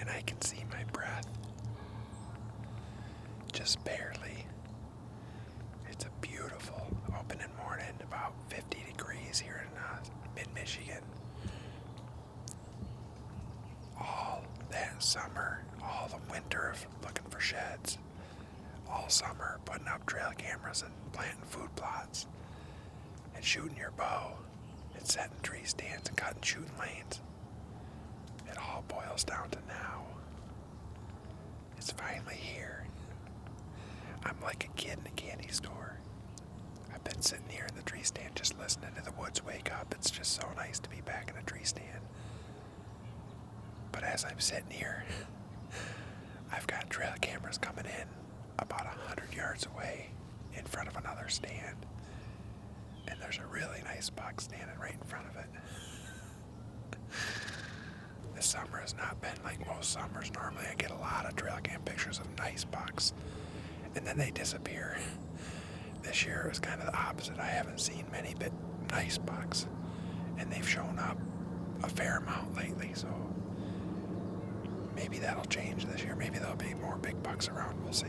and I can see my breath. Just barely. It's a beautiful opening morning, about 50 degrees here in mid-Michigan. All that summer, all the winter of looking for sheds, all summer putting up trail cameras and planting food plots and shooting your bow and setting tree stands and cutting shooting lanes. It all boils down to now. It's finally here. I'm like a kid in a candy store. I've been sitting here in the tree stand just listening to the woods wake up. It's just so nice to be back in a tree stand. But as I'm sitting here, I've got trail cameras coming in about 100 yards away in front of another stand. And there's a really nice buck standing right in front of it. This summer has not been like most summers. Normally I get a lot of trail cam pictures of nice bucks, and then they disappear. This year it was kind of the opposite. I haven't seen many but nice bucks, and they've shown up a fair amount lately, so maybe that'll change this year. Maybe there'll be more big bucks around. We'll see.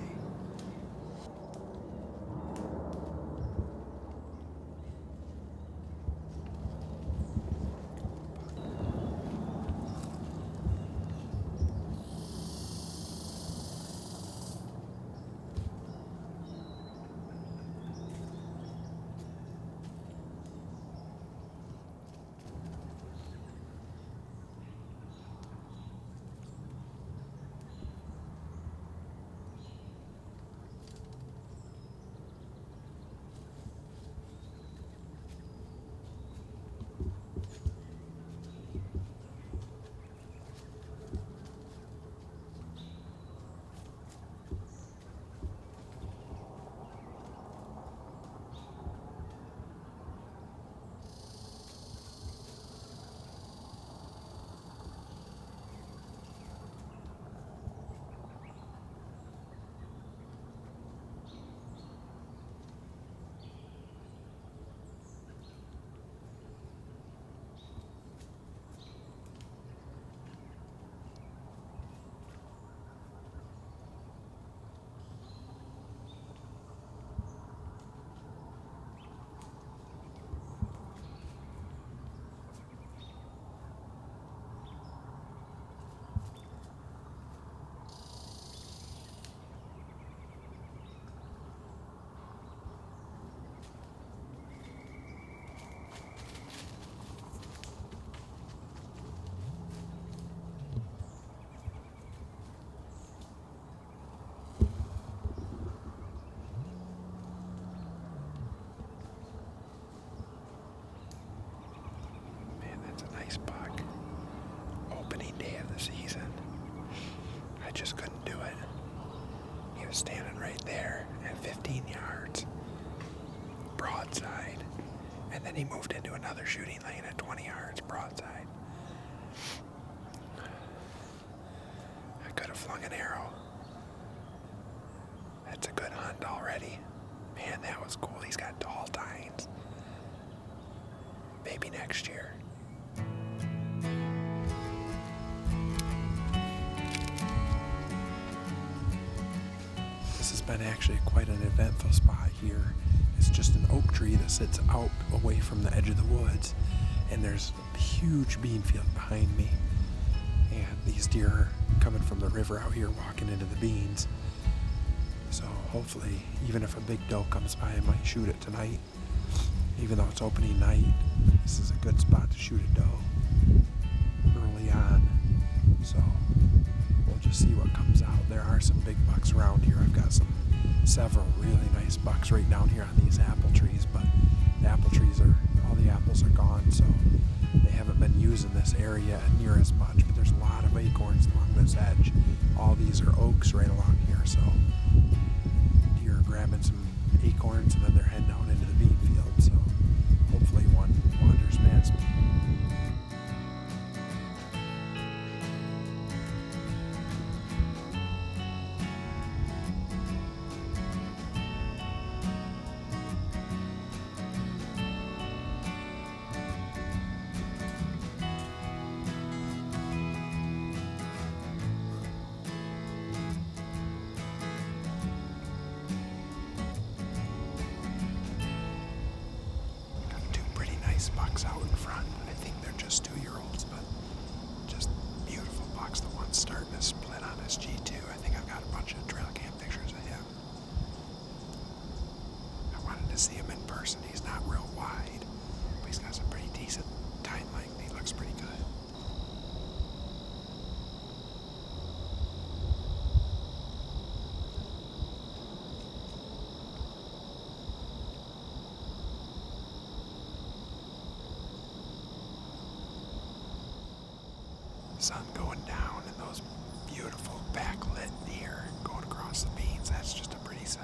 Buck. Opening day of the season. I just couldn't do it. He was standing right there at 15 yards, broadside, and then he moved into another shooting lane at 20 yards, broadside. I could have flung an arrow. That's a good hunt already. Man, that was cool. He's got tall tines. Maybe next year. Been actually quite an eventful spot here. It's just an oak tree that sits out away from the edge of the woods, and there's a huge bean field behind me, and these deer are coming from the river out here walking into the beans. So hopefully, even if a big doe comes by, I might shoot it tonight. Even though it's opening night, this is a good spot to shoot a doe early on. So we'll just see what comes out. There are some big bucks around here. I've got several really nice bucks right down here on these apple trees, but the apple trees all the apples are gone, so they haven't been using this area near as much, but there's a lot of acorns along this edge. All these are oaks right along here, so deer are grabbing some acorns and then they're heading out into the bean field, so hopefully one wanders past me. these bucks out in front. I think they're just 2-year-olds, but just beautiful bucks. The one's starting to split on his G2. I think I've got a bunch of trail cam pictures of him. I wanted to see him in person. He's not real wide, but he's got some pretty decent tine length. He looks pretty good. Sun going down and those beautiful backlit deer going across the beans. That's just a pretty sight.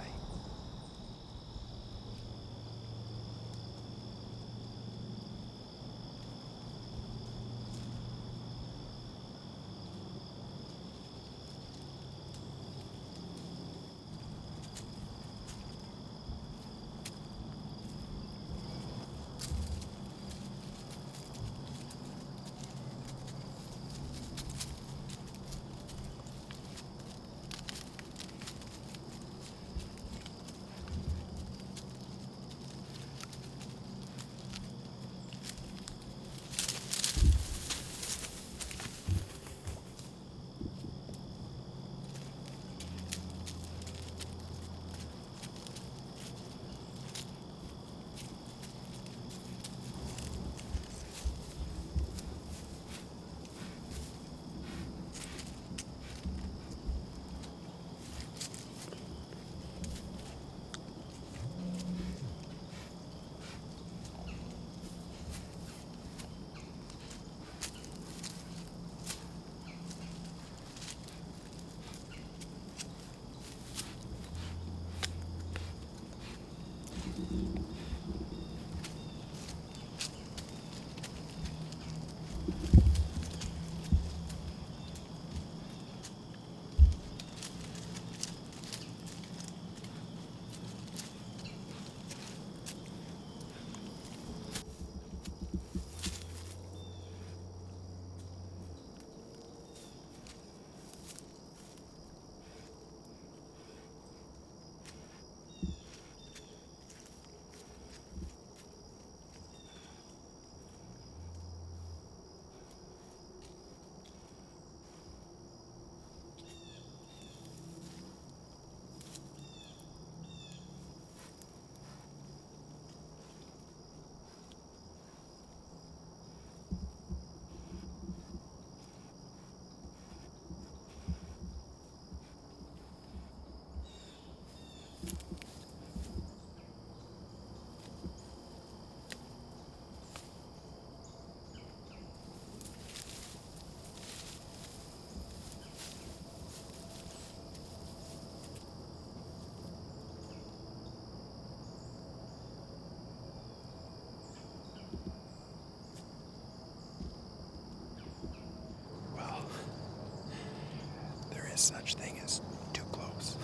Such thing as too close.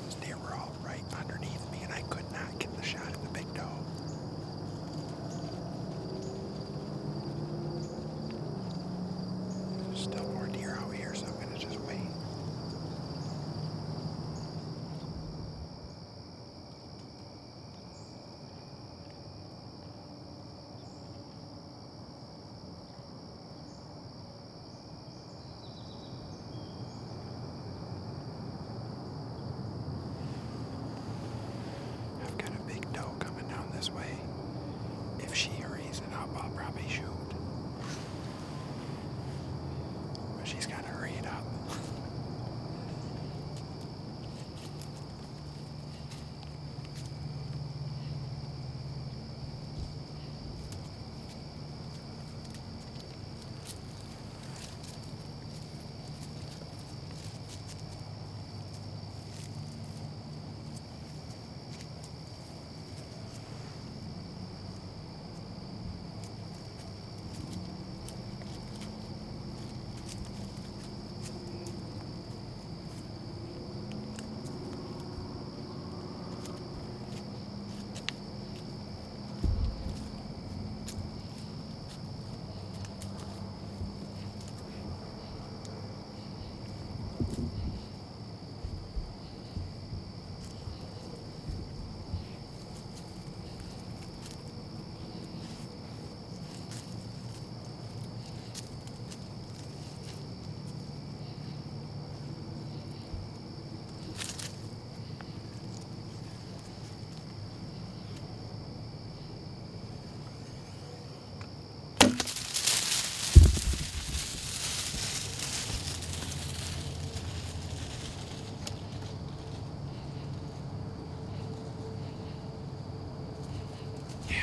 Those deer were all right underneath me and I could not get the shot of the big doe. There's still more deer out here, so I'm gonna just wait.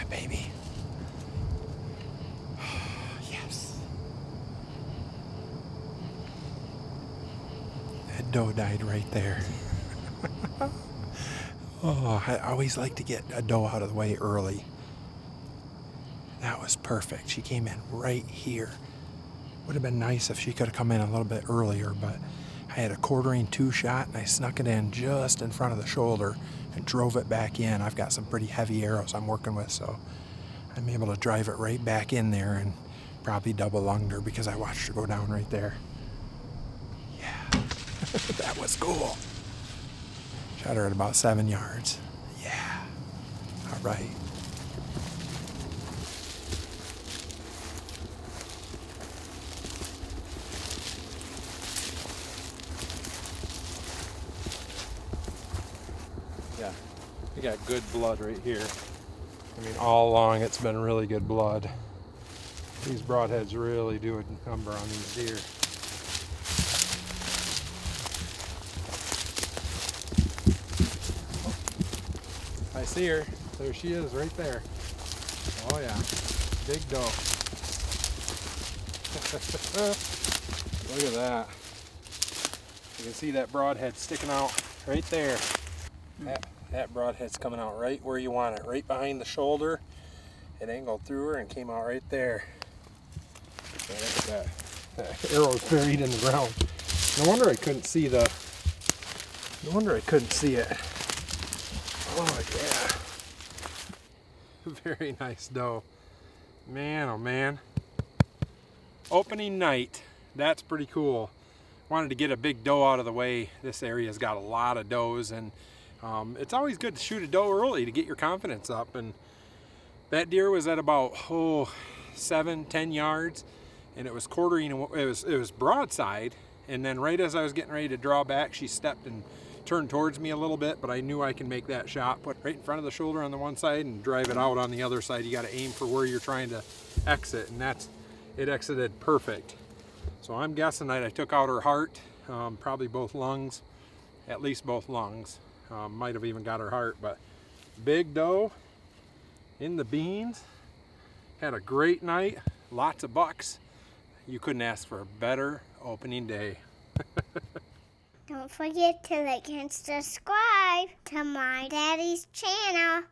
Yeah, baby. Yes. That doe died right there. Oh, I always like to get a doe out of the way early. That was perfect. She came in right here. Would have been nice if she could have come in a little bit earlier, but I had a quartering 2-shot and I snuck it in just in front of the shoulder and drove it back in. I've got some pretty heavy arrows I'm working with, so I'm able to drive it right back in there and probably double lunged her because I watched her go down right there. Yeah, that was cool. Shot her at about 7 yards. Yeah, all right. Yeah, we got good blood right here. I mean, all along it's been really good blood. These broadheads really do a number on these deer. I see her. There she is right there. Oh yeah, big doe. Look at that. You can see that broadhead sticking out right there. That broadhead's coming out right where you want it, right behind the shoulder. It angled through her and came out right there. So look at that arrow's buried in the ground. No wonder I couldn't see it. Oh yeah. Very nice doe. Man, oh man. Opening night. That's pretty cool. Wanted to get a big doe out of the way. This area's got a lot of does, and it's always good to shoot a doe early to get your confidence up. And that deer was at about 7-10 yards, and it was quartering. It was broadside, and then right as I was getting ready to draw back, she stepped and turned towards me a little bit. But I knew I can make that shot, put right in front of the shoulder on the one side and drive it out on the other side. You got to aim for where you're trying to exit, and it exited perfect. So I'm guessing that I took out her heart, probably both lungs, at least both lungs. Might have even got her heart, but big doe in the beans. Had a great night, lots of bucks. You couldn't ask for a better opening day. Don't forget to like and subscribe to my daddy's channel.